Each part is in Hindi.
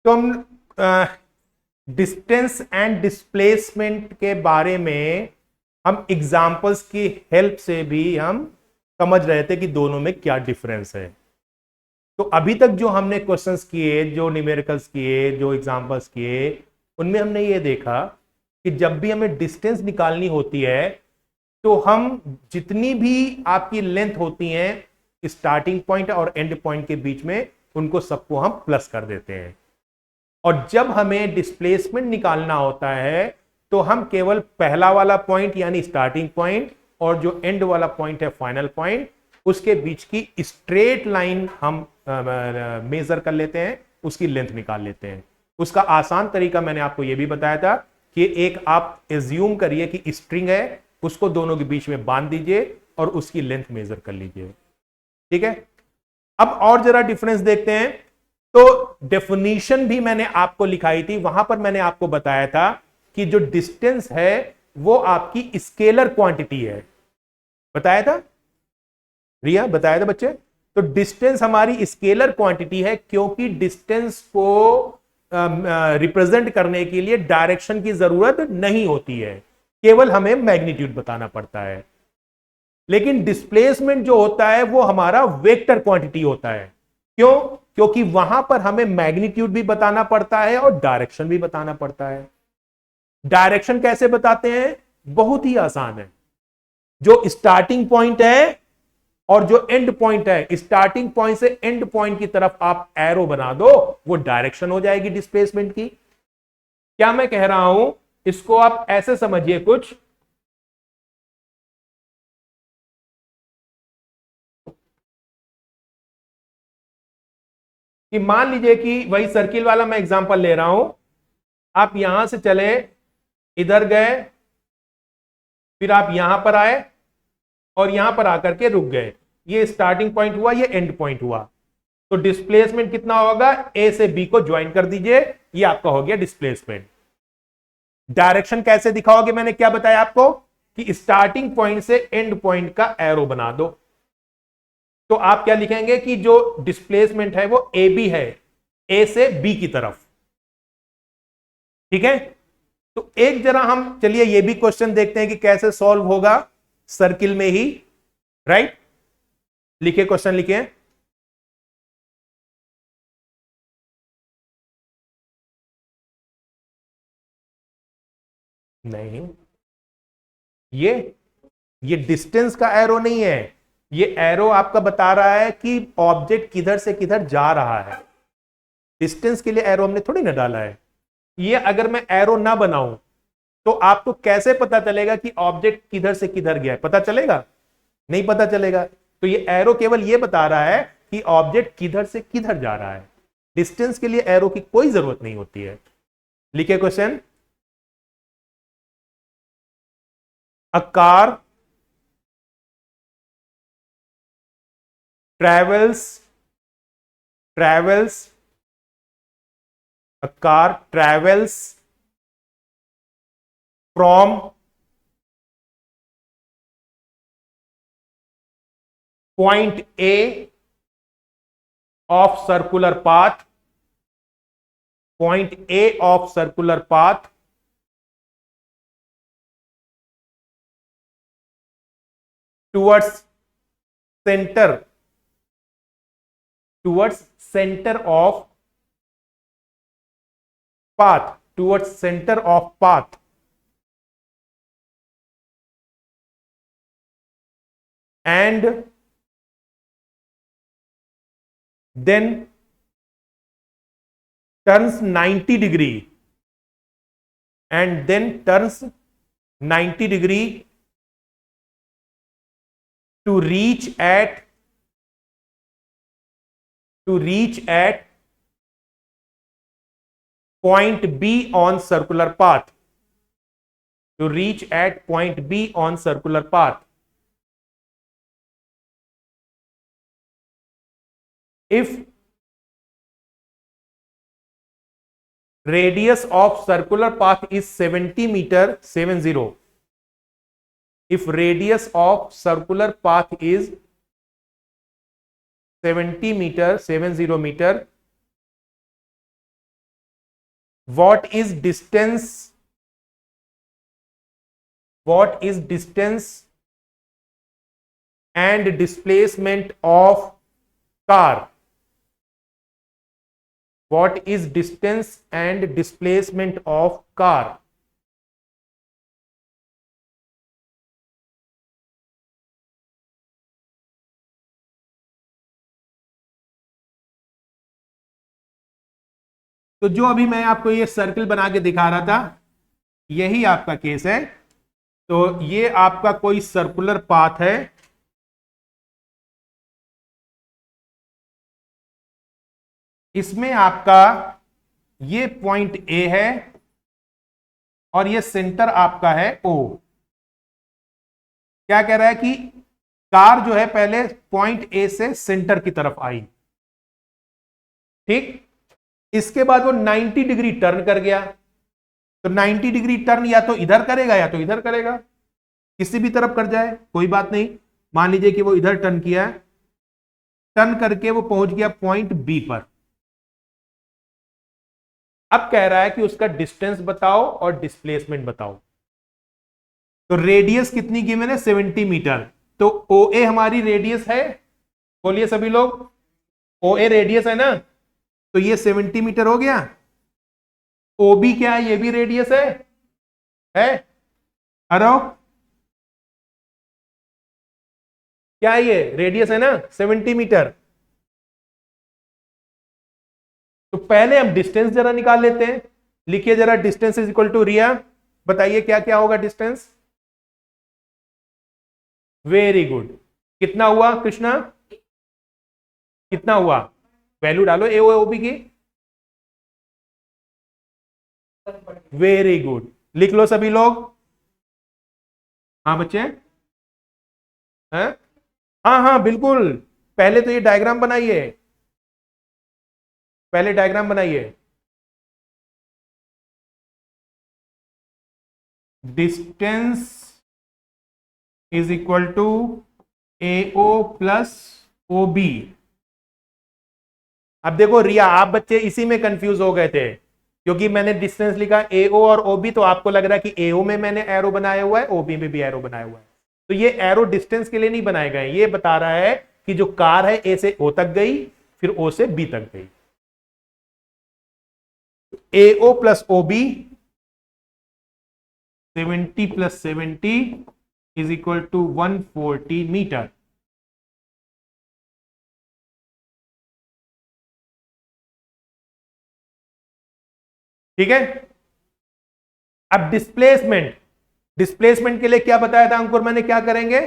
तो हम डिस्टेंस एंड डिस्प्लेसमेंट के बारे में हम एग्जाम्पल्स की हेल्प से भी हम समझ रहे थे कि दोनों में क्या डिफरेंस है। तो अभी तक जो हमने क्वेश्चंस किए, जो न्यूमेरिकल्स किए, जो एग्जाम्पल्स किए, उनमें हमने ये देखा कि जब भी हमें डिस्टेंस निकालनी होती है तो हम जितनी भी आपकी लेंथ होती है स्टार्टिंग पॉइंट और एंड पॉइंट के बीच में, उनको सबको हम प्लस कर देते हैं। और जब हमें डिस्प्लेसमेंट निकालना होता है तो हम केवल पहला वाला पॉइंट यानी स्टार्टिंग पॉइंट और जो एंड वाला पॉइंट है फाइनल पॉइंट, उसके बीच की स्ट्रेट लाइन हम मेजर कर लेते हैं, उसकी लेंथ निकाल लेते हैं। उसका आसान तरीका मैंने आपको यह भी बताया था कि एक आप एज्यूम करिए कि स्ट्रिंग है, उसको दोनों के बीच में बांध दीजिए और उसकी लेंथ मेजर कर लीजिए। ठीक है, अब और जरा डिफरेंस देखते हैं। तो डेफिनेशन भी मैंने आपको लिखाई थी, वहां पर मैंने आपको बताया था कि जो डिस्टेंस है वो आपकी स्केलर क्वांटिटी है। बताया था रिया, बताया था बच्चे। तो डिस्टेंस हमारी स्केलर क्वांटिटी है क्योंकि डिस्टेंस को रिप्रेजेंट करने के लिए डायरेक्शन की जरूरत नहीं होती है, केवल हमें मैग्नीट्यूड बताना पड़ता है। लेकिन डिस्प्लेसमेंट जो होता है वो हमारा वेक्टर क्वांटिटी होता है। क्यों? क्योंकि वहां पर हमें मैग्नीट्यूड भी बताना पड़ता है और डायरेक्शन भी बताना पड़ता है। डायरेक्शन कैसे बताते हैं? बहुत ही आसान है। जो स्टार्टिंग पॉइंट है और जो एंड पॉइंट है, स्टार्टिंग पॉइंट से एंड पॉइंट की तरफ आप एरो बना दो, वो डायरेक्शन हो जाएगी डिस्प्लेसमेंट की। क्या मैं कह रहा हूं, इसको आप ऐसे समझिए कुछ कि मान लीजिए कि वही सर्किल वाला मैं एग्जांपल ले रहा हूं। आप यहां से चले, इधर गए, फिर आप यहां पर आए और यहां पर आकर के रुक गए। ये स्टार्टिंग पॉइंट हुआ, ये एंड पॉइंट हुआ। तो डिस्प्लेसमेंट कितना होगा? ए से बी को ज्वाइन कर दीजिए, ये आपका हो गया डिस्प्लेसमेंट। डायरेक्शन कैसे दिखाओगे? मैंने क्या बताया आपको कि स्टार्टिंग पॉइंट से एंड पॉइंट का एरो बना दो। तो आप क्या लिखेंगे कि जो डिस्प्लेसमेंट है वो ए बी है, ए से बी की तरफ। ठीक है, तो एक जरा हम चलिए ये भी क्वेश्चन देखते हैं कि कैसे सॉल्व होगा सर्किल में ही। राइट, लिखिए क्वेश्चन लिखिए। नहीं, ये डिस्टेंस का एरो नहीं है, ये एरो आपका बता रहा है कि ऑब्जेक्ट किधर से किधर जा रहा है। डिस्टेंस के लिए एरो हमने थोड़ी ना डाला है। ये अगर मैं एरो ना बनाऊं तो आपको कैसे पता चलेगा कि ऑब्जेक्ट किधर से किधर गया है? पता चलेगा? नहीं पता चलेगा। तो ये एरो केवल ये बता रहा है कि ऑब्जेक्ट किधर से किधर जा रहा है। डिस्टेंस के लिए एरो की कोई जरूरत नहीं होती है। लिखिए question. A car travels a car travels from point A of circular path, point A of circular path towards center, towards center of path, towards center of path, and then turns 90 degree, and then turns 90 degree to reach at point B on circular path, to reach at point B on circular path. If radius of circular path is 70 meter, 70, if radius of circular path is 70 meter, 70 meter, what is distance and displacement of car? What is distance and displacement of car? तो जो अभी मैं आपको ये सर्कल बना के दिखा रहा था, यही आपका केस है। तो ये आपका कोई सर्कुलर पाथ है, इसमें आपका ये पॉइंट ए है और ये सेंटर आपका है ओ। क्या कह रहा है कि कार जो है पहले पॉइंट ए से सेंटर की तरफ आई, ठीक। इसके बाद वो 90 डिग्री टर्न कर गया। तो 90 डिग्री टर्न या तो इधर करेगा या तो इधर करेगा, किसी भी तरफ कर जाए कोई बात नहीं। मान लीजिए कि वो इधर टर्न किया, टर्न करके वो पहुंच गया पॉइंट बी पर। अब कह रहा है कि उसका डिस्टेंस बताओ और डिस्प्लेसमेंट बताओ। तो रेडियस कितनी गिवन है? 70 मीटर। तो ओ ए हमारी रेडियस है, बोलिए सभी लोग, ओ ए रेडियस है ना, तो ये 70 मीटर हो गया। ओ बी क्या है? ये भी रेडियस है? अरो क्या है? ये रेडियस है ना 70 मीटर। तो पहले हम डिस्टेंस जरा निकाल लेते हैं। लिखिए जरा, डिस्टेंस इज इक्वल टू रिया, बताइए क्या क्या होगा डिस्टेंस। Very good. कितना हुआ कृष्णा? कितना हुआ? वैल्यू डालो ए ओ बी की। वेरी गुड, लिख लो सभी लोग। हाँ बच्चे, हैं? हाँ हाँ बिल्कुल, पहले तो ये डायग्राम बनाइए, पहले डायग्राम बनाइए। Distance is equal to A O plus O B. अब देखो रिया, आप बच्चे इसी में कंफ्यूज हो गए थे, क्योंकि मैंने डिस्टेंस लिखा ए ओ और ओ बी, तो आपको लग रहा है कि ए ओ में मैंने एरो बनाया हुआ है, ओ बी में भी एरो बनाया हुआ है। तो ये एरो डिस्टेंस के लिए नहीं बनाए गए, ये बता रहा है कि जो कार है ए से ओ तक गई, फिर ओ से बी तक गई। A O plus O B 70 plus 70 is equal to 140 metre. ठीक है। अब डिस्प्लेसमेंट, डिस्प्लेसमेंट के लिए क्या बताया था अंकुर मैंने, क्या करेंगे?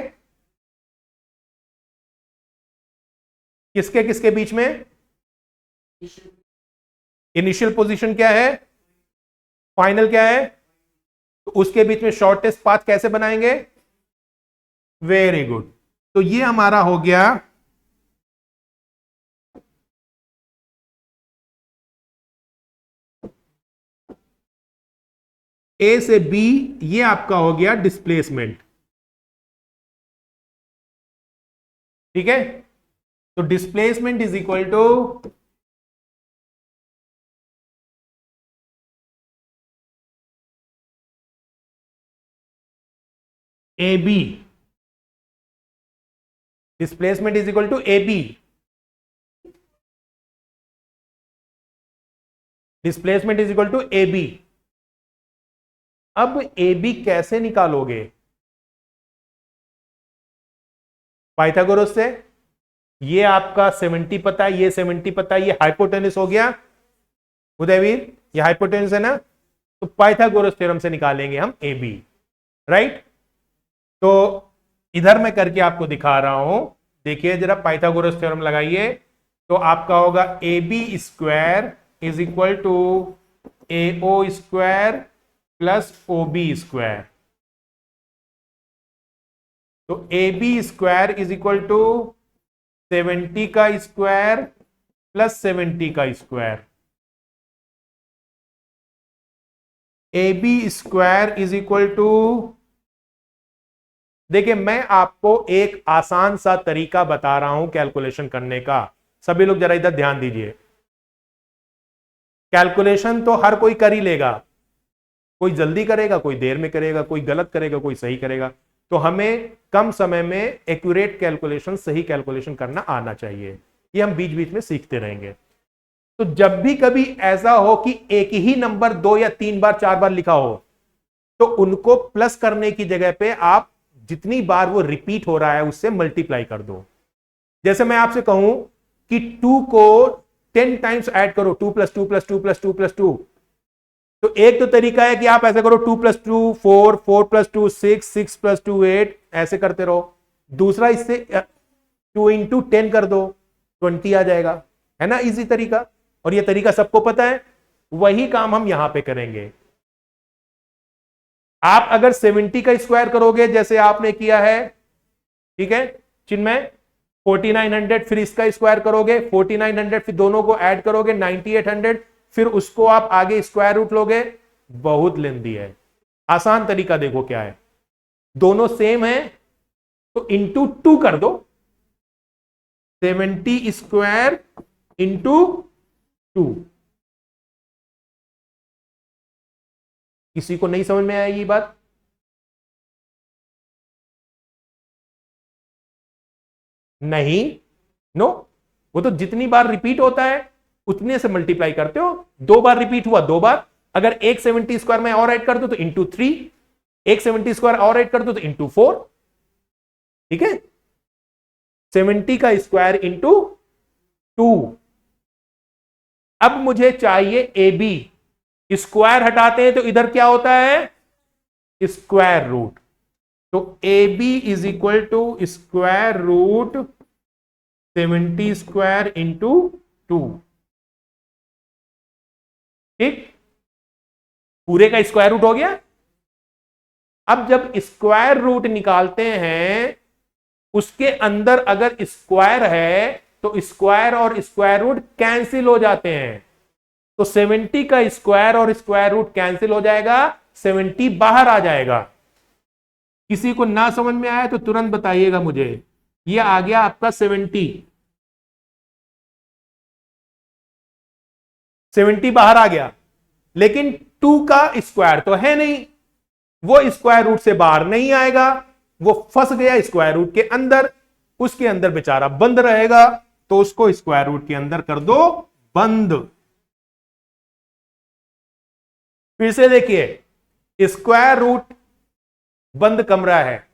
किसके किसके बीच में? इनिशियल पोजीशन क्या है, फाइनल क्या है, तो उसके बीच में शॉर्टेस्ट पाथ कैसे बनाएंगे? Very good. तो ये हमारा हो गया ए से बी, ये आपका हो गया डिस्प्लेसमेंट। ठीक है। तो displacement is equal to A B, displacement is equal to A B, displacement is equal to A B. अब ए बी कैसे निकालोगे? पाइथागोरस से। ये आपका 70 पता है, ये 70 पता है, ये हाइपोटेनस हो गया उदयवीर, ये हाइपोटेनस है ना, तो पाइथागोरस थ्योरम से निकालेंगे हम ए बी, राइट। तो इधर मैं करके आपको दिखा रहा हूं, देखिए जरा, पाइथागोरस थ्योरम लगाइए, तो आपका होगा A B square is equal to A O square plus O B square. तो A B square is equal to 70 का स्क्वायर प्लस 70 का square. A B square is equal to, देखिए मैं आपको एक आसान सा तरीका बता रहा हूं कैलकुलेशन करने का, सभी लोग जरा इधर ध्यान दीजिए। कैलकुलेशन तो हर कोई कर ही लेगा, कोई जल्दी करेगा, कोई देर में करेगा, कोई गलत करेगा, कोई सही करेगा। तो हमें कम समय में एक्यूरेट कैलकुलेशन, सही कैलकुलेशन करना आना चाहिए। ये हम बीच बीच में सीखते रहेंगे। तो जब भी कभी ऐसा हो कि एक ही नंबर 2 या 3 बार 4 बार लिखा हो, तो उनको प्लस करने की जगह पे आप जितनी बार वो रिपीट हो रहा है उससे मल्टीप्लाई कर दो। जैसे मैं आपसे कहूं कि 2 को 10 टाइम्स ऐड करो, 2 + 2 + 2 + 2 + 2, तो एक तो तरीका है कि आप ऐसे करो 2 + 2 4, 4 + 2 6, 6 + 2 8, ऐसे करते रहो। दूसरा इससे 2 × 10 कर दो, 20 आ जाएगा, है ना इजी तरीका। और ये तरीका सबको पता है। वही काम हम यहां पे करेंगे। आप अगर 70 का स्क्वायर करोगे जैसे आपने किया है, ठीक है चिन्मय, 4900, फिर इसका स्क्वायर करोगे 4900, फिर दोनों को ऐड करोगे 9800, फिर उसको आप आगे स्क्वायर रूट लोगे, बहुत लेंदी है। आसान तरीका देखो क्या है, दोनों सेम है तो इंटू 2 कर दो, 70 स्क्वायर इंटू 2। किसी को नहीं समझ में आएगी बात? नहीं, नो, वो तो जितनी बार रिपीट होता है उतने से मल्टीप्लाई करते हो। 2 बार रिपीट हुआ 2 बार, अगर एक 70 स्क्वायर में और ऐड कर दो तो इंटू 3, एक 70 स्क्वायर और ऐड कर दो तो इंटू 4, ठीक है। 70 का स्क्वायर इंटू 2। अब मुझे चाहिए ए बी, स्क्वायर हटाते हैं तो इधर क्या होता है, स्क्वायर रूट। तो A B is equal to square root 70 square into 2, ठीक, पूरे का स्क्वायर रूट हो गया। अब जब स्क्वायर रूट निकालते हैं उसके अंदर अगर स्क्वायर है तो स्क्वायर और स्क्वायर रूट कैंसिल हो जाते हैं। तो 70 का स्क्वायर और स्क्वायर रूट कैंसिल हो जाएगा, 70 बाहर आ जाएगा। किसी को ना समझ में आया तो तुरंत बताइएगा मुझे। ये आ गया आपका 70, 70 बाहर आ गया, लेकिन 2 का स्क्वायर तो है नहीं, वो स्क्वायर रूट से बाहर नहीं आएगा, वो फंस गया स्क्वायर रूट के अंदर, उसके अंदर बेचारा बंद रहेगा। तो उसको स्क्वायर रूट के अंदर कर दो बंद। फिर से देखिए, स्क्वायर रूट बंद कमरा है,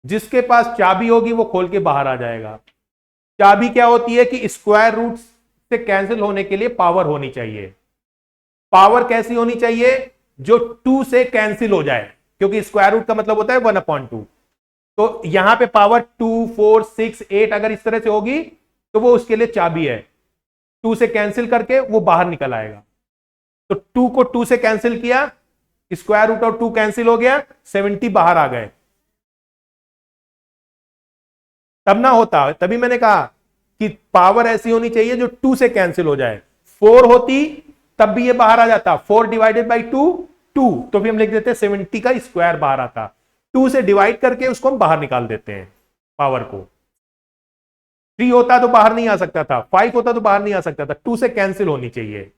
जिसके पास चाबी होगी वो खोल के बाहर आ जाएगा। चाबी क्या होती है कि स्क्वायर रूट से कैंसिल होने के लिए पावर होनी चाहिए। पावर कैसी होनी चाहिए, जो 2 से कैंसिल हो जाए, क्योंकि स्क्वायर रूट का मतलब होता है 1/2। तो यहां पे पावर 2 4 6 8 अगर इस तरह से होगी तो वो उसके लिए चाबी है, 2 से कैंसिल करके वो बाहर निकल आएगा। तो 2 को 2 से कैंसिल किया, स्क्वायर रूट और 2 कैंसिल हो गया, 70 बाहर आ गए। तब ना होता, तभी मैंने कहा कि पावर ऐसी होनी चाहिए जो 2 से कैंसिल हो जाए। 4 होती तब भी ये बाहर आ जाता, 4 डिवाइडेड बाई 2 2, तो भी हम लिख देते 70 का स्क्वायर बाहर आता। 2 से डिवाइड करके उसको हम बाहर निकाल देते हैं पावर को। 3 होता तो बाहर नहीं आ सकता था, 5 होता तो बाहर नहीं आ सकता था, 2 से कैंसिल होनी चाहिए,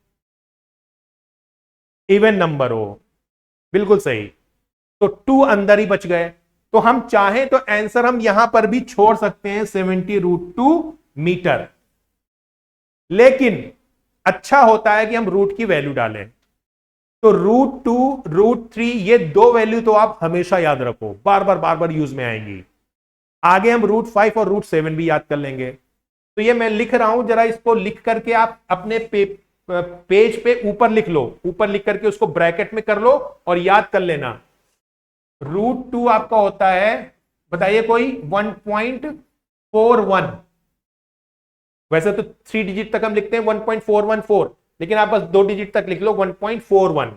इवन नंबर हो, बिल्कुल सही। तो 2 अंदर ही बच गए। तो हम चाहें तो आंसर हम यहां पर भी छोड़ सकते हैं 70√2 मीटर, लेकिन अच्छा होता है कि हम रूट की वैल्यू डालें। तो √2 √3 ये 2 वैल्यू तो आप हमेशा याद रखो, बार बार यूज में आएंगी। आगे हम √5 और √7 भी याद कर लेंगे। तो ये मैं लिख रहा हूं, जरा इसको लिख करके आप अपने पेज पे ऊपर लिख लो, ऊपर लिख करके उसको ब्रैकेट में कर लो और याद कर लेना। √2 आपका होता है, बताइए कोई, 1.41। वैसे तो 3 डिजिट तक हम लिखते हैं 1.414, लेकिन आप बस 2 डिजिट तक लिख लो 1.41।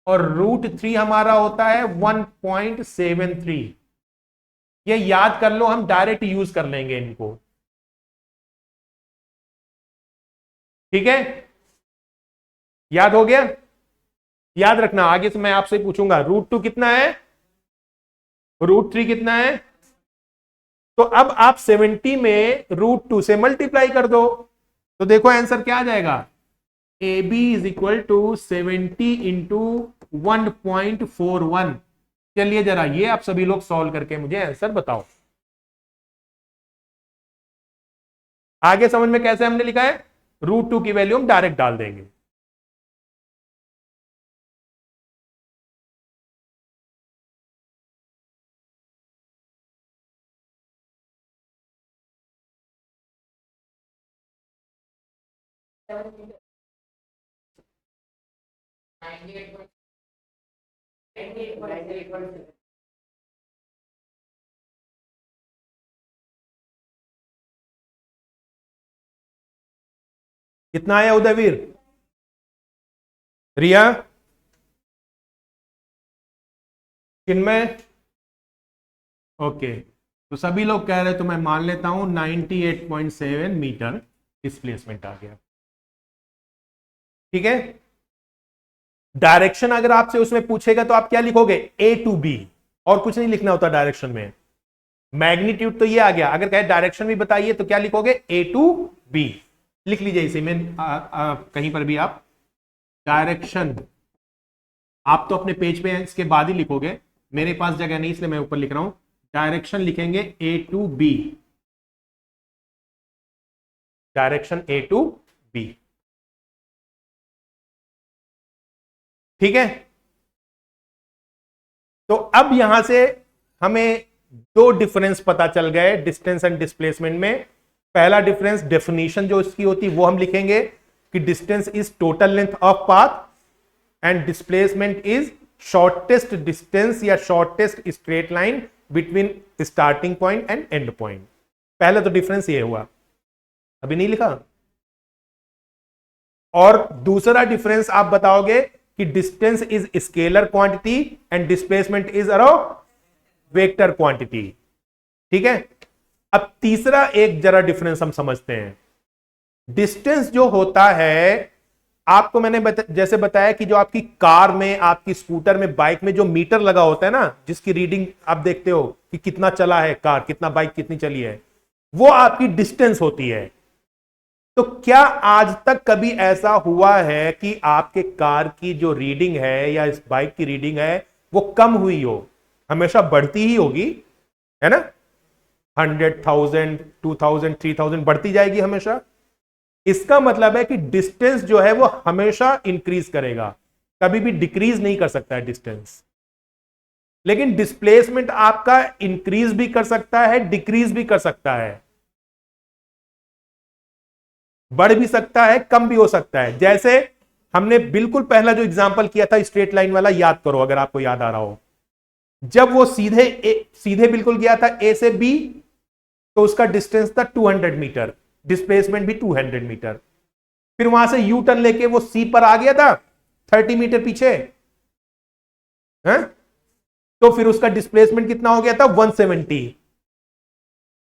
और √3 हमारा होता है 1.73। ये याद कर लो, हम डायरेक्ट यूज कर लेंगे इनको, ठीक है। याद हो गया? याद रखना, आगे से मैं आपसे पूछूंगा √2 कितना है, √3 कितना है। तो अब आप 70 में √2 से मल्टीप्लाई कर दो, तो देखो आंसर क्या आ जाएगा, A B is equal to 70 into 1.41। चलिए जरा ये आप सभी लोग सॉल्व करके मुझे आंसर बताओ। आगे समझ में कैसे हमने लिखा है, √2 की वैल्यू हम डायरेक्ट डाल देंगे। कितना आया उदयवीर, रिया, किनमें? ओके, तो सभी लोग कह रहे तो मैं मान लेता हूं 98.7 मीटर डिस्प्लेसमेंट आ गया। ठीक है, डायरेक्शन अगर आपसे उसमें पूछेगा तो आप क्या लिखोगे, A to B, और कुछ नहीं लिखना होता डायरेक्शन में। मैग्नीट्यूड तो ये आ गया, अगर कहे डायरेक्शन भी बताइए तो क्या लिखोगे, A to B। लिख लीजिए इसे में कहीं पर भी आप डायरेक्शन, आप तो अपने पेज पे इसके बाद ही लिखोगे, मेरे पास जगह नहीं इसलिए मैं ऊपर लिख रहा हूं। डायरेक्शन लिखेंगे A to B, direction A to B। ठीक है, तो अब यहां से हमें दो डिफरेंस पता चल गए डिस्टेंस एंड डिस्प्लेसमेंट में। पहला डिफरेंस, डेफिनेशन जो इसकी होती वो हम लिखेंगे कि distance is total length of path and displacement is shortest distance या shortest straight line between starting point and end point. पहला तो डिफरेंस ये हुआ, अभी नहीं लिखा। और दूसरा डिफरेंस आप बताओगे कि distance is scalar quantity and displacement is vector quantity. ठीक है, अब तीसरा एक जरा डिफरेंस हम समझते हैं। डिस्टेंस जो होता है, आपको मैंने जैसे बताया कि जो आपकी कार में, आपकी स्कूटर में, बाइक में जो मीटर लगा होता है ना, जिसकी रीडिंग आप देखते हो कि कितना चला है कार, कितना बाइक कितनी चली है, वो आपकी डिस्टेंस होती है। तो क्या आज तक कभी ऐसा हुआ है कि आपके कार की जो रीडिंग है या इस बाइक की रीडिंग है वो कम हुई हो? हमेशा बढ़ती ही होगी, है ना। 100,000, 2,000, 3,000 बढ़ती जाएगी हमेशा। इसका मतलब है कि डिस्टेंस जो है वो हमेशा इंक्रीज करेगा, कभी भी डिक्रीज नहीं कर सकता है डिस्टेंस। लेकिन डिस्प्लेसमेंट आपका इंक्रीज भी कर सकता है, डिक्रीज भी कर सकता है, बढ़ भी सकता है, कम भी हो सकता है। जैसे हमने बिल्कुल पहला जो एग्जांपल किया था स्ट्रेट लाइन वाला, याद करो अगर आपको याद आ रहा हो। जब वो सीधे बिल्कुल गया था ए से बी, तो उसका डिस्टेंस था 200 मीटर, डिस्प्लेसमेंट भी 200 मीटर। फिर वहां से यू टर्न लेके वो सी पर आ गया था 30 मीटर पीछे, है? तो फिर उसका डिस्प्लेसमेंट कितना हो गया था, 170।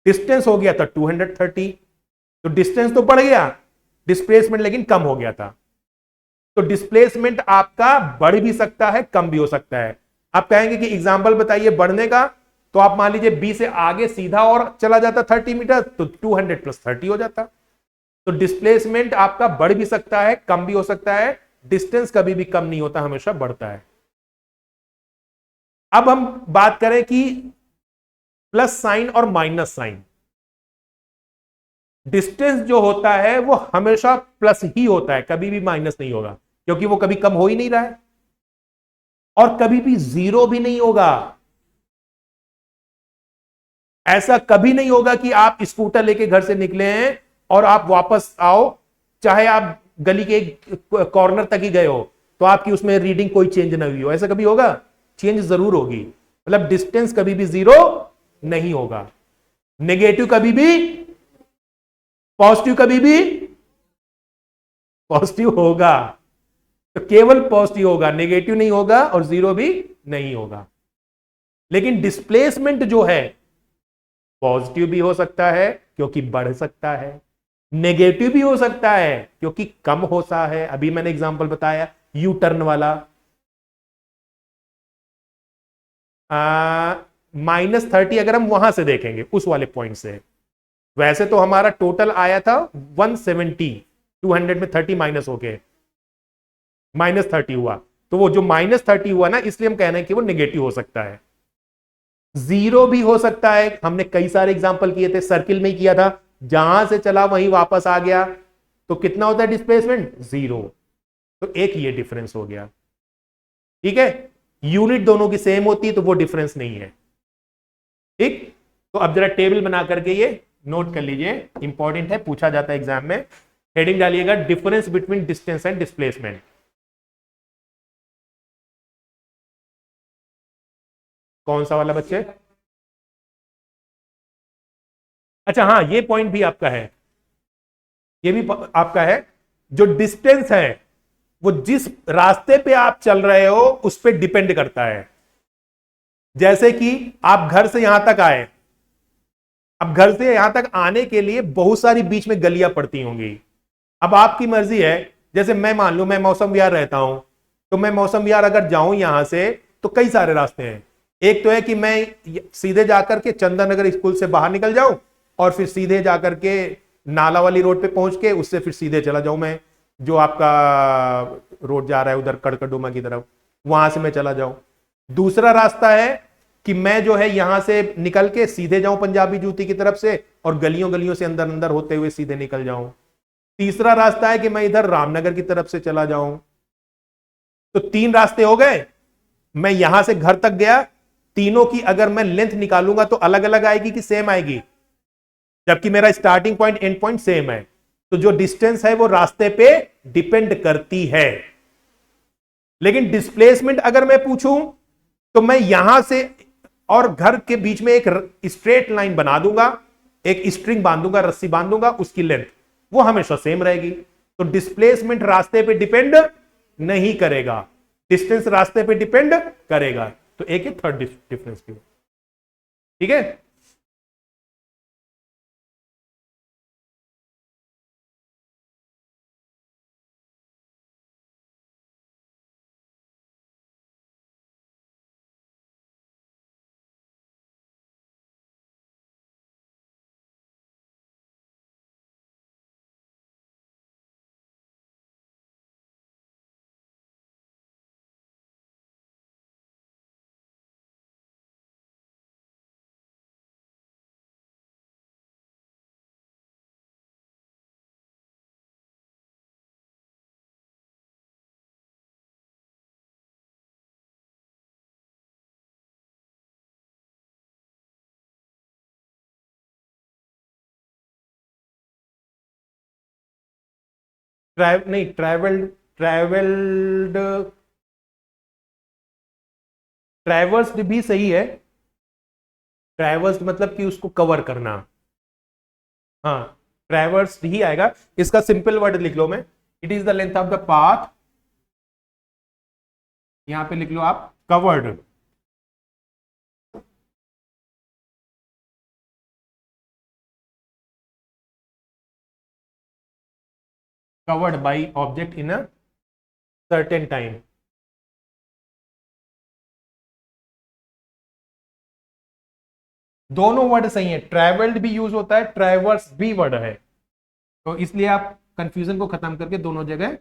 डिस्टेंस हो गया था 230। तो डिस्टेंस तो बढ़ गया, डिस्प्लेसमेंट लेकिन कम हो गया था। तो डिस्प्लेसमेंट आपका बढ़ भी सकता है, कम भी हो सकता है। आप कहेंगे कि एग्जांपल बताइए बढ़ने का, तो आप मान लीजिए बी से आगे सीधा और चला जाता 30 मीटर, तो 200 + 30 हो जाता। तो डिस्प्लेसमेंट आपका बढ़ भी सकता है, कम भी हो सकता है। डिस्टेंस कभी भी कम नहीं होता, हमेशा बढ़ता है। अब हम बात करें कि प्लस साइन और माइनस साइन। डिस्टेंस जो होता है वो हमेशा प्लस ही होता है, कभी भी माइनस नहीं होगा, क्योंकि वो कभी कम हो ही नहीं रहा है, और कभी भी जीरो भी नहीं होगा। ऐसा कभी नहीं होगा कि आप स्कूटर लेके घर से निकले हैं और आप वापस आओ, चाहे आप गली के कॉर्नर तक ही गए हो, तो आपकी उसमें रीडिंग कोई चेंज ना हुई हो। ऐसा कभी होगा? चेंज जरूर होगी। मतलब डिस्टेंस कभी भी जीरो नहीं होगा। नेगेटिव कभी भी, पॉजिटिव कभी भी पॉजिटिव होगा। तो केवल पॉजिटिव होगा, नेगेटिव नहीं होगा और जीरो भी नहीं होगा। लेकिन डिस्प्लेसमेंट जो है पॉजिटिव भी हो सकता है क्योंकि बढ़ सकता है, नेगेटिव भी हो सकता है क्योंकि कम होता है। अभी मैंने एग्जांपल बताया यू टर्न वाला। -30 अगर हम वहां से देखेंगे उस वाले पॉइंट से, वैसे तो हमारा टोटल आया था 170, 200 में 30 माइनस हो गए, -30 हुआ, तो वो जो -30 हुआ ना, इसलिए हम कह रहे हैं कि वो नेगेटिव हो सकता है। 0 भी हो सकता है, हमने कई सारे एग्जांपल किए थे, सर्किल में ही किया था, जहां से चला वहीं वापस आ गया, तो कितना होता है डिस्प्लेसमेंट? 0। तो एक ये डिफरेंस हो गया। ठीक है, यूनिट दोनों की सेम होती है तो वो डिफरेंस नहीं है। ठीक, तो अब जरा टेबल बना करके ये नोट कर लीजिए, इंपॉर्टेंट है, पूछा जाता है एग्जाम में। हेडिंग डालिएगा, difference between distance and displacement. कौन सा वाला बच्चे? अच्छा हाँ, ये पॉइंट भी आपका है, ये भी आपका है। जो डिस्टेंस है वो जिस रास्ते पे आप चल रहे हो उस पर डिपेंड करता है। जैसे कि आप घर से यहां तक आए, अब घर से यहां तक आने के लिए बहुत सारी बीच में गलियां पड़ती होंगी। अब आपकी मर्जी है, जैसे मैं मान लू मैं मौसम विहार रहता हूं, तो मैं मौसम विहार अगर जाऊं यहां से, तो कई सारे रास्ते हैं। एक तो है कि मैं सीधे जाकर के चंदन नगर स्कूल से बाहर निकल जाऊं और फिर सीधे जाकर के नाला वाली रोड पे पहुंच के उससे फिर सीधे चला जाऊं, मैं जो आपका रोड जा रहा है उधर कड़कड़डुमा की तरफ, वहां से मैं चला जाऊं। दूसरा रास्ता है कि मैं जो है यहां से निकल के सीधे जाऊं पंजाबी जूती की तरफ से और गलियों गलियों से अंदर अंदर होते हुए सीधे निकल जाऊं। तीसरा रास्ता है कि मैं इधर रामनगर की तरफ से चला जाऊं। तो 3 रास्ते हो गए। मैं यहां से घर तक गया, तीनों की अगर मैं लेंथ निकालूंगा तो अलग अलग आएगी कि सेम आएगी? जबकि मेरा starting point and point same है। तो जो डिस्टेंस है वो रास्ते पे डिपेंड करती है। लेकिन डिस्प्लेसमेंट अगर मैं पूछूं, तो मैं यहां से और घर के बीच में एक स्ट्रेट लाइन बना दूंगा, एक स्ट्रिंग बांधूंगा, रस्सी बांधूंगा, उसकी लेंथ वो हमेशा सेम रहेगी। तो डिस्प्लेसमेंट रास्ते पे डिपेंड नहीं करेगा, डिस्टेंस रास्ते पे डिपेंड करेगा। तो एक ही थर्ड डिफरेंस की। ठीक है, नहीं, ट्रैवल्ड, ट्रैवर्स्ड भी सही है। ट्रैवर्स्ड मतलब कि उसको कवर करना। हाँ, ट्रैवर्स्ड ही आएगा। इसका सिंपल वर्ड लिख लो, मैं it is the length of the path, यहां पे लिख लो आप covered. Covered by object in a certain time. दोनों वर्ड सही है, ट्रैवल्ड भी यूज होता है, ट्रैवर्स भी वर्ड है, तो इसलिए आप कंफ्यूजन को खत्म करके दोनों जगह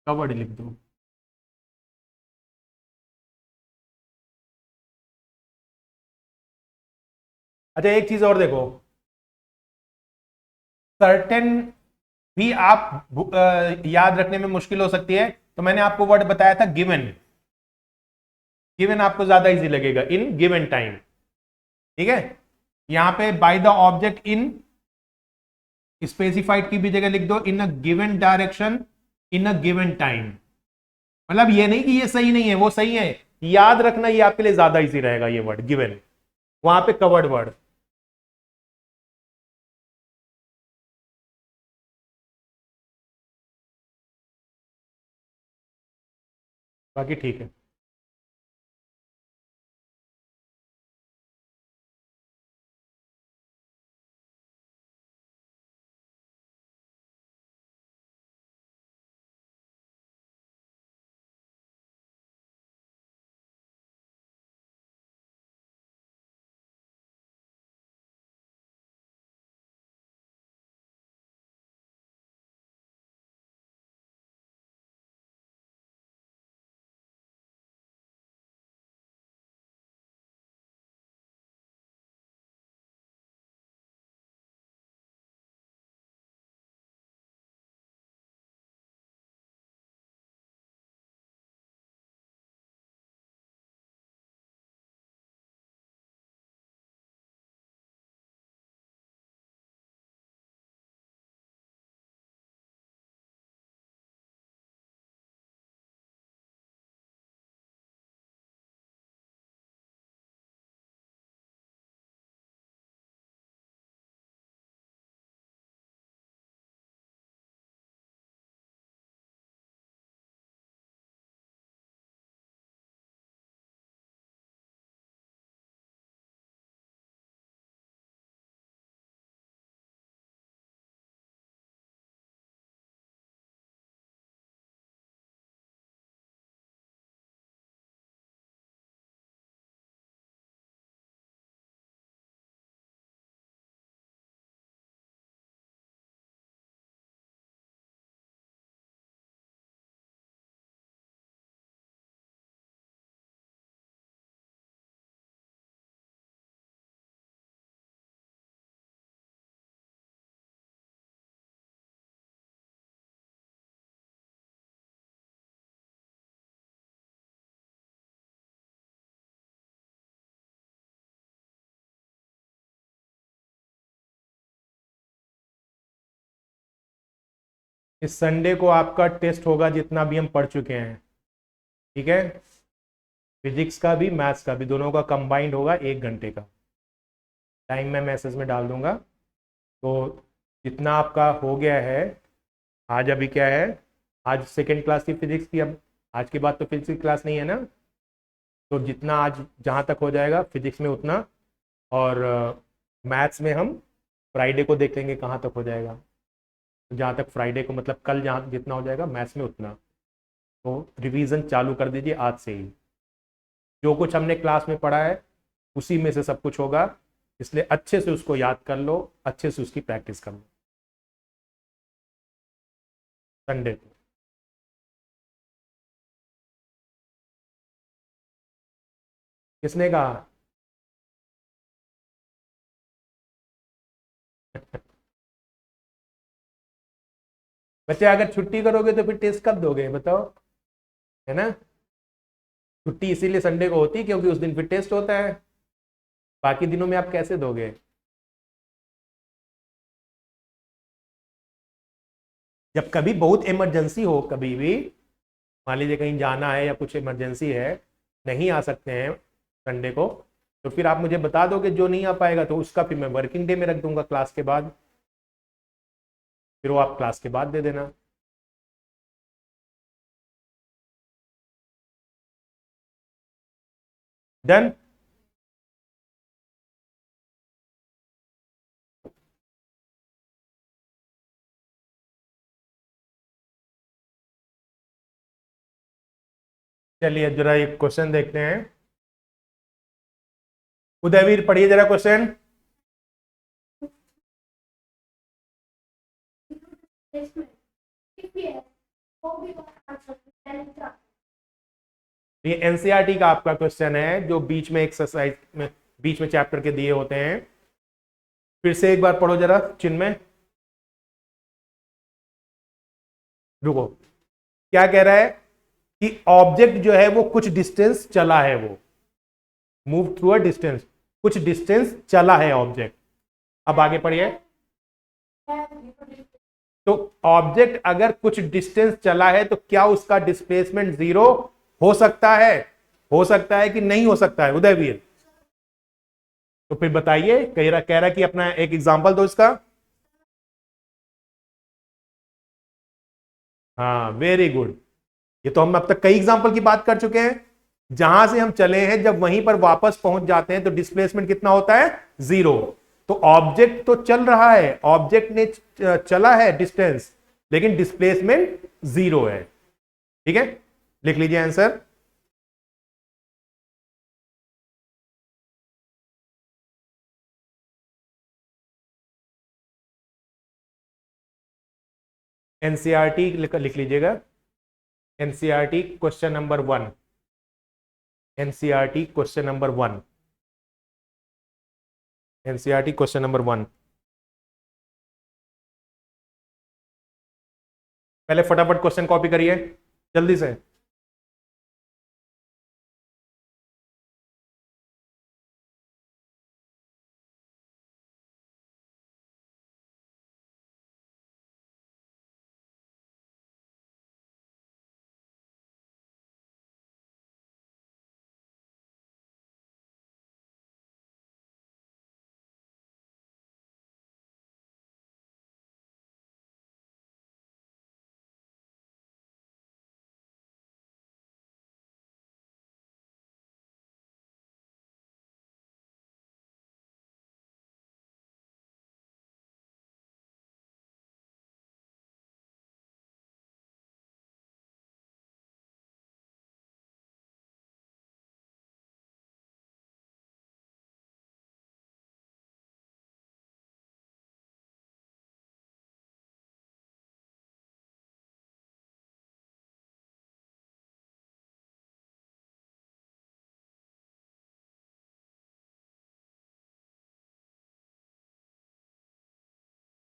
कवर्ड लिख दो। अच्छा, एक चीज और देखो, सर्टेन भी आप याद रखने में मुश्किल हो सकती है, तो मैंने आपको वर्ड बताया था गिवन। गिवन आपको ज्यादा इजी लगेगा, इन गिवन टाइम। ठीक है, यहां पे by the object in specified की भी जगह लिख दो in a given direction in a given time. मतलब ये नहीं कि ये सही नहीं है, वो सही है, याद रखना ये आपके लिए ज्यादा इजी रहेगा, ये वर्ड गिवन, वहां पे कवर्ड वर्ड। बाकी ठीक है। इस संडे को आपका टेस्ट होगा जितना भी हम पढ़ चुके हैं, ठीक है। फिजिक्स का भी मैथ्स का भी दोनों का कंबाइंड होगा 1 घंटे का टाइम, मैं मैसेज में डाल दूंगा। तो जितना आपका हो गया है आज, अभी क्या है, आज सेकेंड क्लास की फिजिक्स की, अब आज के बाद तो फिजिक्स की क्लास नहीं है ना, तो जितना आज जहाँ तक हो जाएगा फिजिक्स में उतना, और मैथ्स में हम फ्राइडे को देख लेंगे कहाँ तक हो जाएगा, जहाँ तक फ्राइडे को मतलब कल जहाँ जितना हो जाएगा मैथ्स में उतना। तो रिवीजन चालू कर दीजिए आज से ही, जो कुछ हमने क्लास में पढ़ा है उसी में से सब कुछ होगा, इसलिए अच्छे से उसको याद कर लो, अच्छे से उसकी प्रैक्टिस कर लो संडे को। किसने कहा? बच्चे अगर छुट्टी करोगे तो फिर टेस्ट कब दोगे बताओ, है ना। छुट्टी इसीलिए संडे को होती है क्योंकि उस दिन फिर टेस्ट होता है, बाकी दिनों में आप कैसे दोगे? जब कभी बहुत इमरजेंसी हो, कभी भी मान लीजिए कहीं जाना है या कुछ इमरजेंसी है, नहीं आ सकते हैं संडे को, तो फिर आप मुझे बता दोगे, जो नहीं आ पाएगा तो उसका फिर मैं वर्किंग डे में रख दूंगा क्लास के बाद, फिर वो आप क्लास के बाद दे देना। डन। चलिए जरा एक क्वेश्चन देखते हैं। उदयवीर पढ़िए जरा क्वेश्चन। ये एनसीईआरटी का आपका क्वेश्चन है, जो बीच में एक्सरसाइज में बीच में चैप्टर के दिए होते हैं। फिर से एक बार पढ़ो जरा चिन्मय, रुको। क्या कह रहा है कि ऑब्जेक्ट जो है वो कुछ डिस्टेंस चला है, वो मूव थ्रू अ डिस्टेंस, कुछ डिस्टेंस चला है ऑब्जेक्ट। अब आगे पढ़िए। तो ऑब्जेक्ट अगर कुछ डिस्टेंस चला है तो क्या उसका डिस्प्लेसमेंट जीरो हो सकता है? हो सकता है कि नहीं हो सकता है उदयवीर? तो फिर बताइए, कह रहा कि अपना एक एग्जांपल दो इसका। हाँ वेरी गुड। ये तो हम अब तक कई एग्जांपल की बात कर चुके हैं। जहां से हम चले हैं जब वहीं पर वापस पहुंच जाते हैं तो डिस्प्लेसमेंट कितना होता है? जीरो। तो ऑब्जेक्ट तो चल रहा है, ऑब्जेक्ट ने चला है डिस्टेंस, लेकिन डिस्प्लेसमेंट जीरो है। ठीक है, लिख लीजिए आंसर। एनसीईआरटी लिख लीजिएगा। NCERT question number 1। NCERT question number 1। NCERT question number 1। पहले फटाफट क्वेश्चन कॉपी करिए जल्दी से।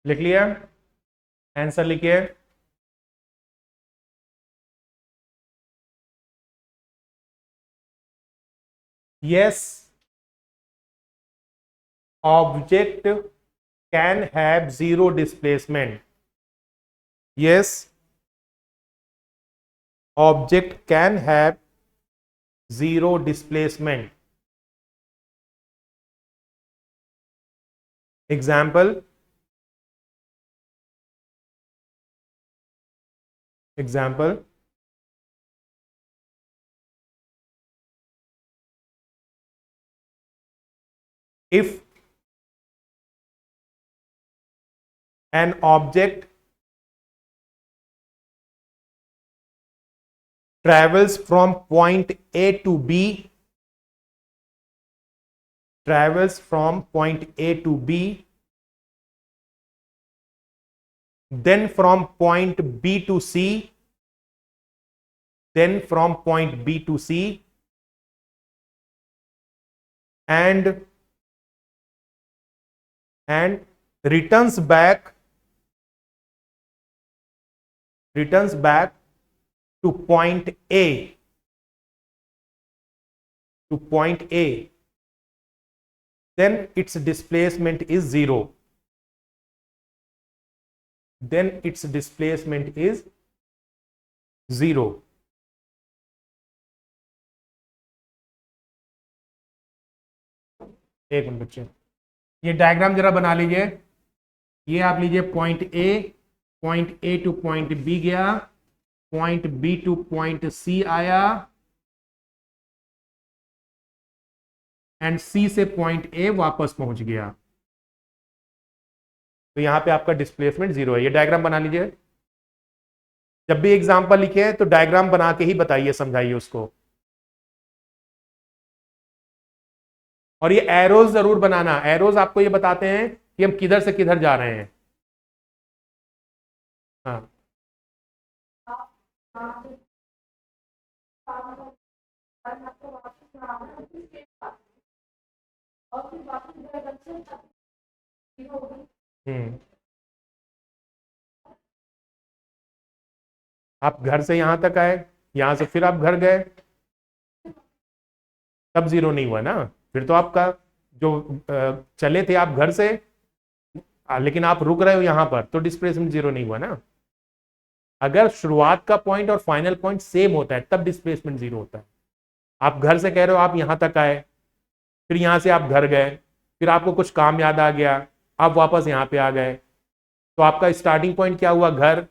लिख लिया? आंसर लिखिए। Yes, object can have zero displacement. Yes, object can have zero displacement. Example, if an object travels from point A to B, then from point B to C, and returns back to point A, then its displacement is zero. एक मिनट बच्चे, ये डायग्राम जरा बना लीजिए. ये आप लीजिए point A to point B गया, point B to point C आया, एंड सी से पॉइंट ए वापस पहुंच गया. तो यहां पे आपका डिस्प्लेसमेंट जीरो है. ये डायग्राम बना लीजिए. जब भी एग्जांपल लिखे तो डायग्राम बना के ही बताइए, समझाइए उसको. और ये एरोज जरूर बनाना. एरोज आपको ये बताते हैं कि हम किधर से किधर जा रहे हैं. हाँ, आप घर से यहां तक आए, यहां से फिर आप घर गए, तब जीरो नहीं हुआ ना. फिर तो आपका जो चले थे आप घर से, लेकिन आप रुक रहे हो यहां पर, तो डिस्प्लेसमेंट जीरो नहीं हुआ ना. अगर शुरुआत का पॉइंट और फाइनल पॉइंट सेम होता है तब डिस्प्लेसमेंट जीरो होता है. आप घर से कह रहे हो आप यहां तक आए, फिर यहां से आप घर गए, फिर आपको कुछ काम याद आ गया, आप वापस यहां पे आ गए, तो आपका स्टार्टिंग पॉइंट क्या हुआ घर,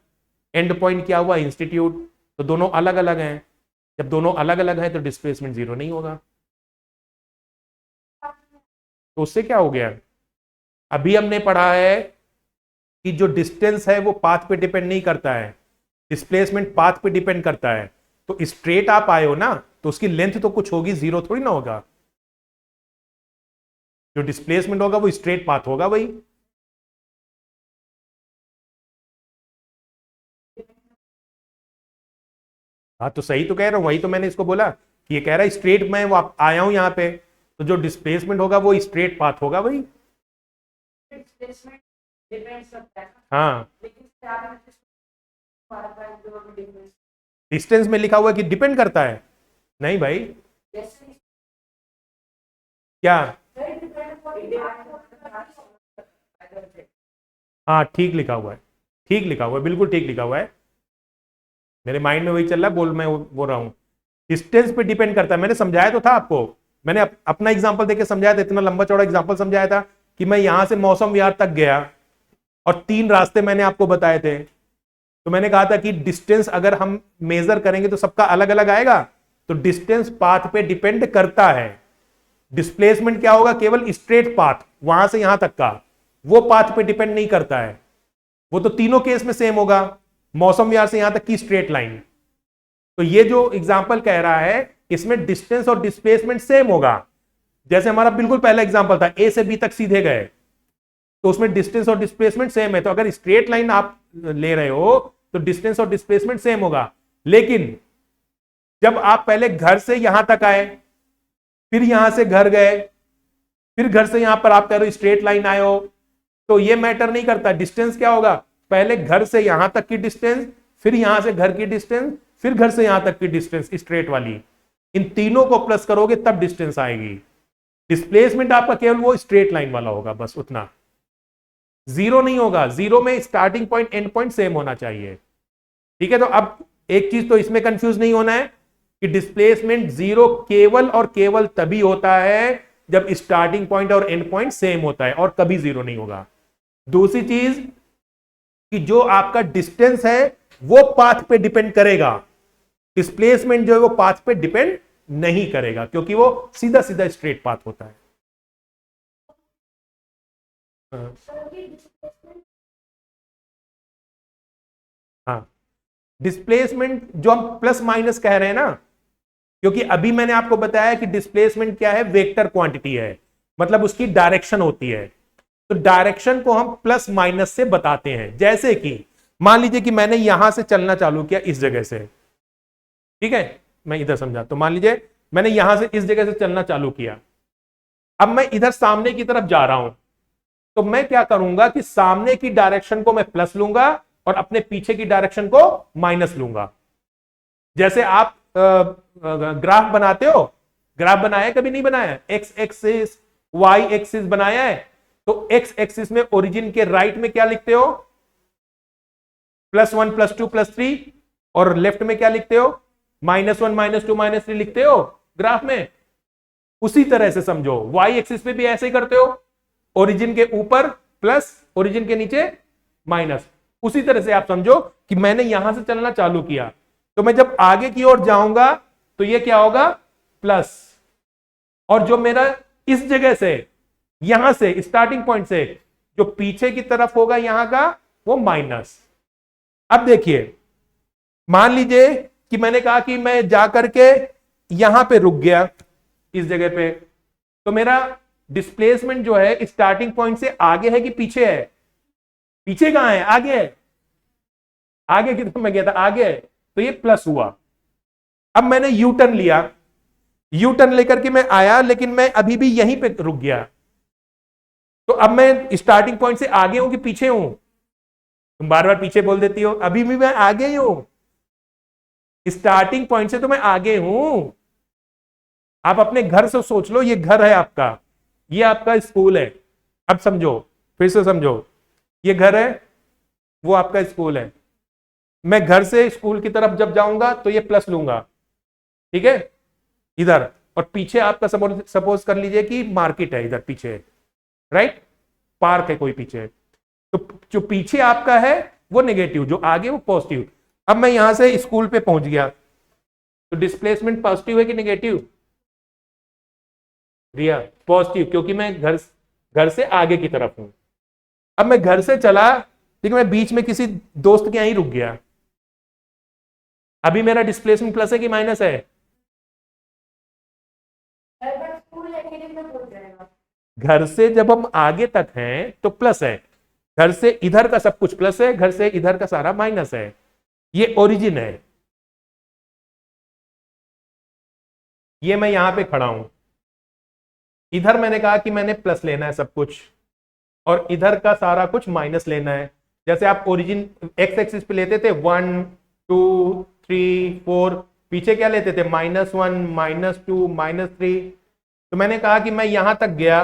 एंड पॉइंट क्या हुआ इंस्टीट्यूट. तो दोनों अलग अलग हैं. जब दोनों अलग अलग हैं तो डिस्प्लेसमेंट जीरो नहीं होगा. तो उससे क्या हो गया, अभी हमने पढ़ा है कि जो डिस्टेंस है वो पाथ पे डिपेंड नहीं करता है, डिस्प्लेसमेंट पाथ पे डिपेंड करता है. तो स्ट्रेट आप आए हो ना, तो उसकी लेंथ तो कुछ होगी, जीरो थोड़ी ना होगा. जो डिस्प्लेसमेंट होगा वो स्ट्रेट पाथ होगा वही. हाँ, तो सही तो कह रहा हूं, वही तो मैंने इसको बोला कि ये कह रहा है स्ट्रेट में वो आया हूं यहां पे, तो जो डिस्प्लेसमेंट होगा वो स्ट्रेट पाथ होगा वही. हाँ, डिस्टेंस में लिखा हुआ है कि डिपेंड करता है. नहीं भाई, क्या? हाँ, ठीक लिखा हुआ है, ठीक लिखा हुआ है, बिल्कुल ठीक लिखा हुआ है. मेरे माइंड में वही चल रहा है, बोल मैं बोल रहा हूं डिस्टेंस पे डिपेंड करता है. मैंने समझाया तो था आपको, मैंने अपना एग्जांपल देके समझाया था, इतना लंबा चौड़ा एग्जांपल समझाया था कि मैं यहां से मौसम विहार तक गया और 3 रास्ते मैंने आपको बताए थे. तो मैंने कहा था कि डिस्टेंस अगर हम मेजर करेंगे तो सबका अलग अलग आएगा. तो डिस्टेंस पाथ पे डिपेंड करता है. डिस्प्लेसमेंट क्या होगा, केवल स्ट्रेट पाथ वहां से यहां तक का, वो पाथ पे डिपेंड नहीं करता है. वो तो तीनों केस में सेम होगा, मौसम विहार से यहां तक की स्ट्रेट लाइन. तो ये जो एग्जांपल कह रहा है इसमें डिस्टेंस और डिस्प्लेसमेंट सेम होगा. जैसे हमारा बिल्कुल पहला एग्जांपल था, ए से बी तक सीधे गए, तो उसमें डिस्टेंस और डिस्प्लेसमेंट सेम है. तो अगर स्ट्रेट लाइन आप ले रहे हो तो डिस्टेंस और डिस्प्लेसमेंट सेम होगा. लेकिन जब आप पहले घर से यहां तक आए, फिर यहां से घर गए, फिर घर से यहां पर आप कह रहे हो स्ट्रेट लाइन आए हो, तो ये मैटर नहीं करता. डिस्टेंस क्या होगा, पहले घर से यहां तक की डिस्टेंस, फिर यहां से घर की डिस्टेंस, फिर घर से यहां तक की डिस्टेंस स्ट्रेट वाली, इन तीनों को प्लस करोगे तब डिस्टेंस आएगी. डिस्प्लेसमेंट आपका केवल वो स्ट्रेट लाइन वाला होगा, बस उतना. जीरो नहीं होगा, जीरो में starting point and point same होना चाहिए। ठीक है, तो अब एक चीज तो इसमें कंफ्यूज नहीं होना है कि डिस्प्लेसमेंट जीरो केवल और केवल तभी होता है जब स्टार्टिंग पॉइंट और एंड पॉइंट सेम होता है, और कभी जीरो नहीं होगा। दूसरी चीज कि जो आपका डिस्टेंस है वो पाथ पे डिपेंड करेगा, डिस्प्लेसमेंट जो है वो पाथ पे डिपेंड नहीं करेगा, क्योंकि वो सीधा सीधा स्ट्रेट पाथ होता है। हाँ, डिस्प्लेसमेंट जो हम प्लस माइनस कह रहे हैं ना, क्योंकि अभी मैंने आपको बताया कि डिस्प्लेसमेंट क्या है, वेक्टर क्वांटिटी है, मतलब उसकी डायरेक्शन होती है। तो डायरेक्शन को हम प्लस माइनस से बताते हैं। जैसे कि मान लीजिए कि मैंने यहां से चलना चालू किया इस जगह से, ठीक है, मैं इधर समझा, तो मान लीजिए मैंने यहां से इस जगह से चलना चालू किया, अब मैं इधर सामने की तरफ जा रहा हूं, तो मैं क्या करूंगा कि सामने की डायरेक्शन को मैं प्लस लूंगा और अपने पीछे की डायरेक्शन को माइनस लूंगा। जैसे आप ग्राफ बनाते हो, ग्राफ बनाया कभी नहीं बनाया, एक्स एक्सिस वाई एक्सिस बनाया है, तो एक्स एक्सिस में ओरिजिन के राइट में क्या लिखते हो, +1 +2 +3, और लेफ्ट में क्या लिखते हो, -1 -2 -3 लिखते हो ग्राफ में। उसी तरह से समझो, वाई एक्सिस पे भी ऐसे ही करते हो, ओरिजिन के ऊपर प्लस, ओरिजिन के नीचे माइनस। उसी तरह से आप समझो कि मैंने यहां से चलना चालू किया, तो मैं जब आगे की ओर जाऊंगा तो ये क्या होगा, प्लस, और जो मेरा इस जगह से, यहां से स्टार्टिंग पॉइंट से जो पीछे की तरफ होगा यहां का, वो माइनस। अब देखिए, मान लीजिए कि मैंने कहा कि मैं जाकर के यहां पे रुक गया इस जगह पे, तो मेरा डिस्प्लेसमेंट जो है स्टार्टिंग पॉइंट से आगे है कि पीछे है, पीछे कहां है, आगे है, आगे की तरफ मैं गया था, आगे है, तो ये प्लस हुआ। अब मैंने यू टर्न लिया, यू टर्न लेकर के मैं आया, लेकिन मैं अभी भी यहीं पे रुक गया, तो अब मैं स्टार्टिंग पॉइंट से आगे हूं कि पीछे हूं, तुम बार बार पीछे बोल देती हो, अभी भी मैं आगे ही हूं, स्टार्टिंग पॉइंट से तो मैं आगे हूं। आप अपने घर से सोच लो, ये घर है आपका, ये आपका स्कूल है, अब समझो, फिर से समझो, ये घर है, वो आपका स्कूल है। मैं घर से स्कूल की तरफ जब जाऊंगा तो ये प्लस लूंगा, ठीक है, इधर, और पीछे आपका सपोज कर लीजिए कि मार्केट है इधर पीछे, राइट, पार्क है कोई पीछे, तो जो पीछे आपका है वो नेगेटिव, जो आगे वो पॉजिटिव। अब मैं यहां से स्कूल पे पहुंच गया, तो डिस्प्लेसमेंट पॉजिटिव है कि नेगेटिव, रिया, पॉजिटिव, क्योंकि मैं घर से आगे की तरफ हूं। अब मैं घर से चला, लेकिन मैं बीच में किसी दोस्त के यहीं रुक गया, अभी मेरा डिस्प्लेसमेंट प्लस है कि माइनस है, घर से जब हम आगे तक हैं तो प्लस है, घर से इधर का सब कुछ प्लस है, घर से इधर का सारा माइनस है, ये ओरिजिन है। ये मैं यहां पे खड़ा हूं, इधर मैंने कहा कि मैंने प्लस लेना है सब कुछ, और इधर का सारा कुछ माइनस लेना है। जैसे आप ओरिजिन एक्स एक्सिस पे लेते थे 1 2 3 4, पीछे क्या लेते थे, -1 -2 -3, तो मैंने कहा कि मैं यहां तक गया,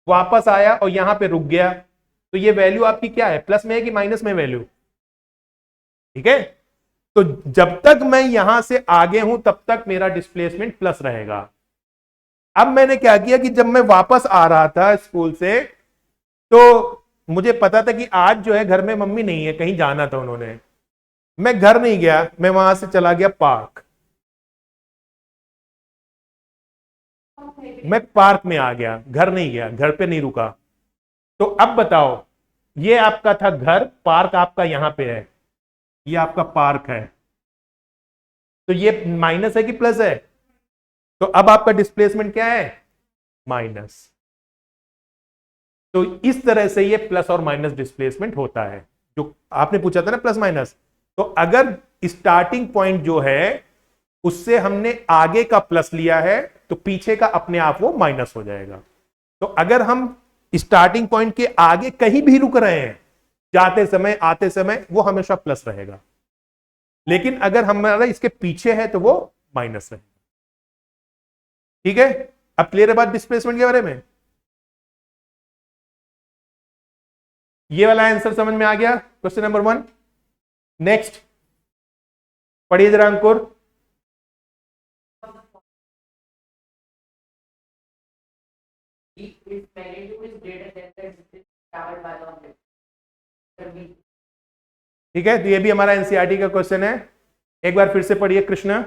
वापस आया और यहां पे रुक गया, तो ये वैल्यू आपकी क्या है, प्लस में है कि माइनस में वैल्यू, ठीक है। तो जब तक मैं यहां से आगे हूं तब तक मेरा डिस्प्लेसमेंट प्लस रहेगा। अब मैंने क्या किया कि जब मैं वापस आ रहा था स्कूल से, तो मुझे पता था कि आज जो है घर में मम्मी नहीं है, कहीं जाना था उन्होंने, मैं घर नहीं गया, मैं वहां से चला गया पार्क, मैं पार्क में आ गया, घर नहीं गया, घर पे नहीं रुका। तो अब बताओ, ये आपका था घर, पार्क आपका यहां पे है, ये आपका पार्क है, तो ये माइनस है कि प्लस है, तो अब आपका डिस्प्लेसमेंट क्या है, माइनस। तो इस तरह से ये प्लस और माइनस डिस्प्लेसमेंट होता है, जो आपने पूछा था ना प्लस माइनस। तो अगर स्टार्टिंग पॉइंट जो है उससे हमने आगे का प्लस लिया है, तो पीछे का अपने आप वो माइनस हो जाएगा। तो अगर हम स्टार्टिंग पॉइंट के आगे कहीं भी रुक रहे हैं, जाते समय आते समय, वो हमेशा प्लस रहेगा, लेकिन अगर हमारा इसके पीछे है तो वो माइनस रहेगा। ठीक है, अब क्लियर है बात डिस्प्लेसमेंट के बारे में। ये वाला आंसर समझ में आ गया, क्वेश्चन नंबर 1। नेक्स्ट पढ़िए जरा अंकुर। ठीक है, तो ये भी हमारा एनसीईआरटी का क्वेश्चन है। एक बार फिर से पढ़िए कृष्णा।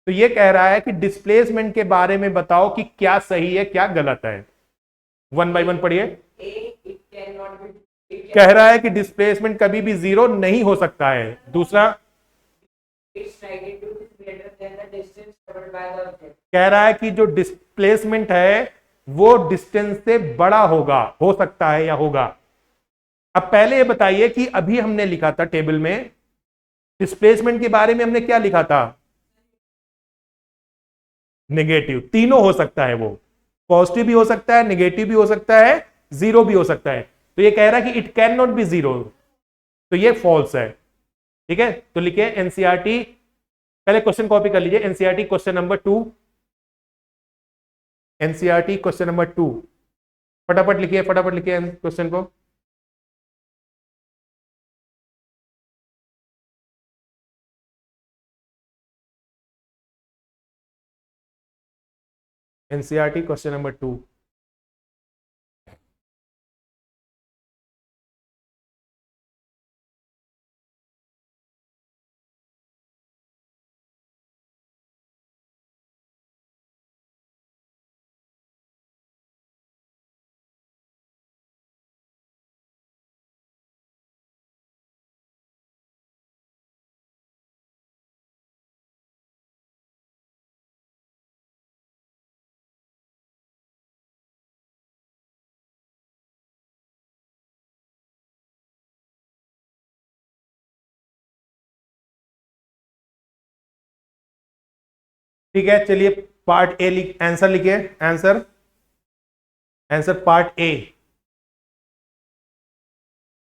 तो ये कह रहा है कि डिस्प्लेसमेंट के बारे में बताओ कि क्या सही है क्या गलत है। 1 बाय 1 पढ़िए। कह रहा है कि डिस्प्लेसमेंट कभी भी जीरो नहीं हो सकता है। दूसरा कह रहा है कि जो डिस्प्लेसमेंट है वो डिस्टेंस से बड़ा होगा, हो सकता है या होगा। अब पहले ये बताइए कि अभी हमने लिखा था टेबल में डिस्प्लेसमेंट के बारे में, हमने क्या लिखा था? नेगेटिव। तीनों हो सकता है, वो पॉजिटिव भी हो सकता है, नेगेटिव भी हो सकता है, जीरो भी हो सकता है। तो ये कह रहा है कि it can not be zero, तो ये फॉल्स है। ठीक है, तो लिखिए एनसीईआरटी, पहले क्वेश्चन कॉपी कर लीजिए। NCERT question number 2, NCERT question number 2, फटाफट लिखिए, फटाफट लिखिए क्वेश्चन को। NCERT question number 2। ठीक है, चलिए पार्ट ए आंसर लिखिए। Answer, answer part A,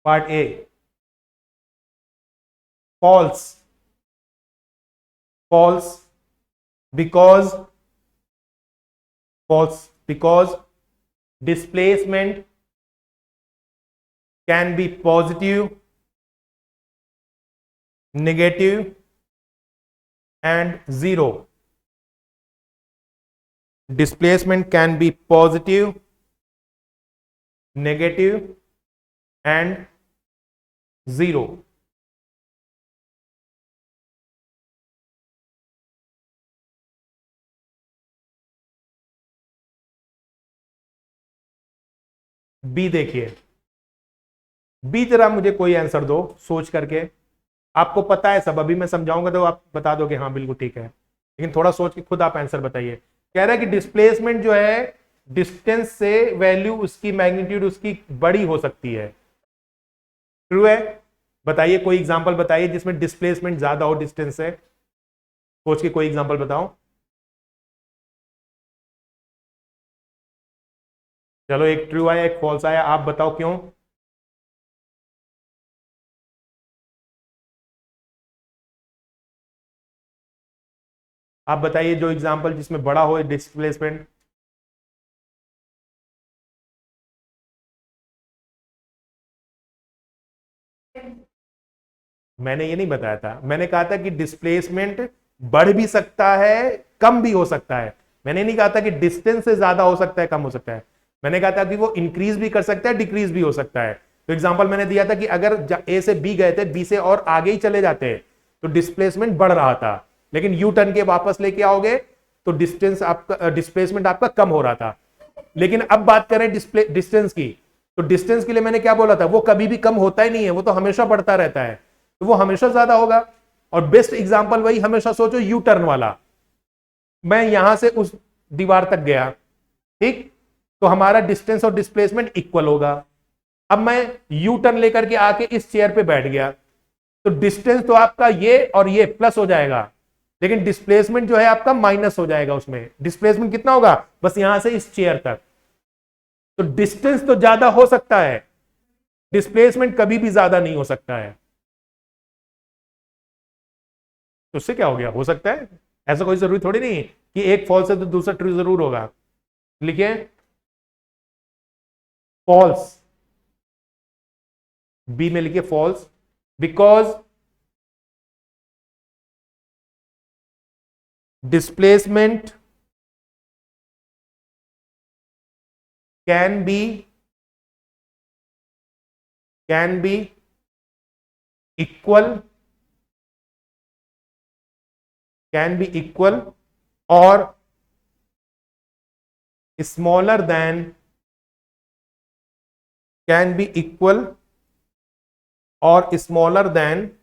part A false, false because, false because displacement can be positive, negative and zero. Displacement can be positive, negative and zero. B देखिए, बी जरा मुझे कोई आंसर दो सोच करके। आपको पता है सब, अभी मैं समझाऊंगा तो आप बता दोगे हाँ बिल्कुल ठीक है, लेकिन थोड़ा सोच के खुद आप आंसर बताइए। कह रहा है कि डिस्प्लेसमेंट जो है डिस्टेंस से वैल्यू उसकी मैग्नीट्यूड उसकी बड़ी हो सकती है। ट्रू है? बताइए कोई एग्जांपल बताइए जिसमें डिस्प्लेसमेंट ज्यादा हो डिस्टेंस से। सोच के कोई एग्जांपल बताओ। चलो एक ट्रू आया एक फॉल्स आया, आप बताओ क्यों। आप बताइए जो एग्जांपल जिसमें बड़ा हो डिस्प्लेसमेंट। मैंने ये नहीं बताया था, मैंने कहा था कि डिस्प्लेसमेंट बढ़ भी सकता है कम भी हो सकता है। मैंने नहीं कहा था कि डिस्टेंस से ज्यादा हो सकता है कम हो सकता है। मैंने कहा था कि वो इंक्रीज भी कर सकता है डिक्रीज भी हो सकता है। तो एग्जांपल मैंने दिया था कि अगर ए से बी गए थे, बी से और आगे ही चले जाते तो डिस्प्लेसमेंट बढ़ रहा था, लेकिन यू टर्न के वापस लेके आओगे तो डिस्प्लेसमेंट आपका कम हो रहा था। लेकिन अब बात करें डिस्टेंस की, तो डिस्टेंस के लिए मैंने क्या बोला था, वो कभी भी कम होता ही नहीं है, वो तो हमेशा बढ़ता रहता है, तो वो हमेशा ज्यादा होगा। और बेस्ट एग्जांपल वही हमेशा सोचो यू टर्न वाला। मैं यहां से उस दीवार तक गया, ठीक, तो हमारा डिस्टेंस और डिस्प्लेसमेंट इक्वल होगा। अब मैं यू टर्न लेकर के आके इस चेयर पे बैठ गया, तो डिस्टेंस तो आपका ये और ये प्लस हो जाएगा, लेकिन डिस्प्लेसमेंट जो है आपका माइनस हो जाएगा। उसमें डिस्प्लेसमेंट कितना होगा, बस यहां से इस चेयर तक। तो डिस्टेंस तो ज्यादा हो सकता है, डिस्प्लेसमेंट कभी भी ज्यादा नहीं हो सकता है। तो उससे क्या हो गया, हो सकता है, ऐसा कोई जरूरी थोड़ी नहीं कि एक फॉल्स है तो दूसरा ट्रू जरूर होगा। लिखिए फॉल्स, बी में लिखिए false, because displacement can be equal or smaller than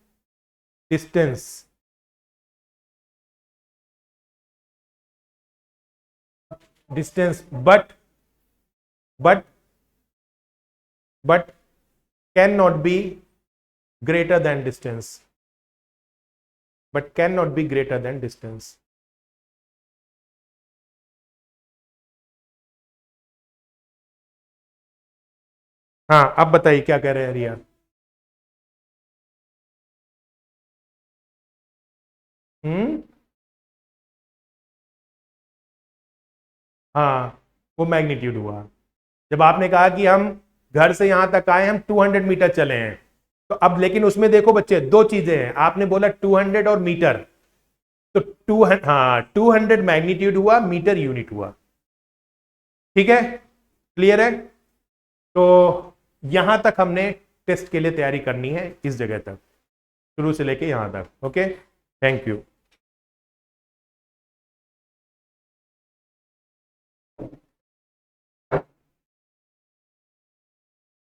distance. But cannot be greater than distance. हाँ, अब बताइए क्या कह रहे हैं रिया? हम्म, हाँ, वो मैग्नीट्यूड हुआ। जब आपने कहा कि हम घर से यहां तक आए, हम 200 मीटर चले हैं, तो अब लेकिन उसमें देखो बच्चे, दो चीजें हैं। आपने बोला 200 और मीटर, तो 200, हाँ, 200 मैग्नीट्यूड हुआ, मीटर यूनिट हुआ। ठीक है, क्लियर है? तो यहां तक हमने टेस्ट के लिए तैयारी करनी है, इस जगह तक, शुरू से लेके यहां तक। Okay, thank you.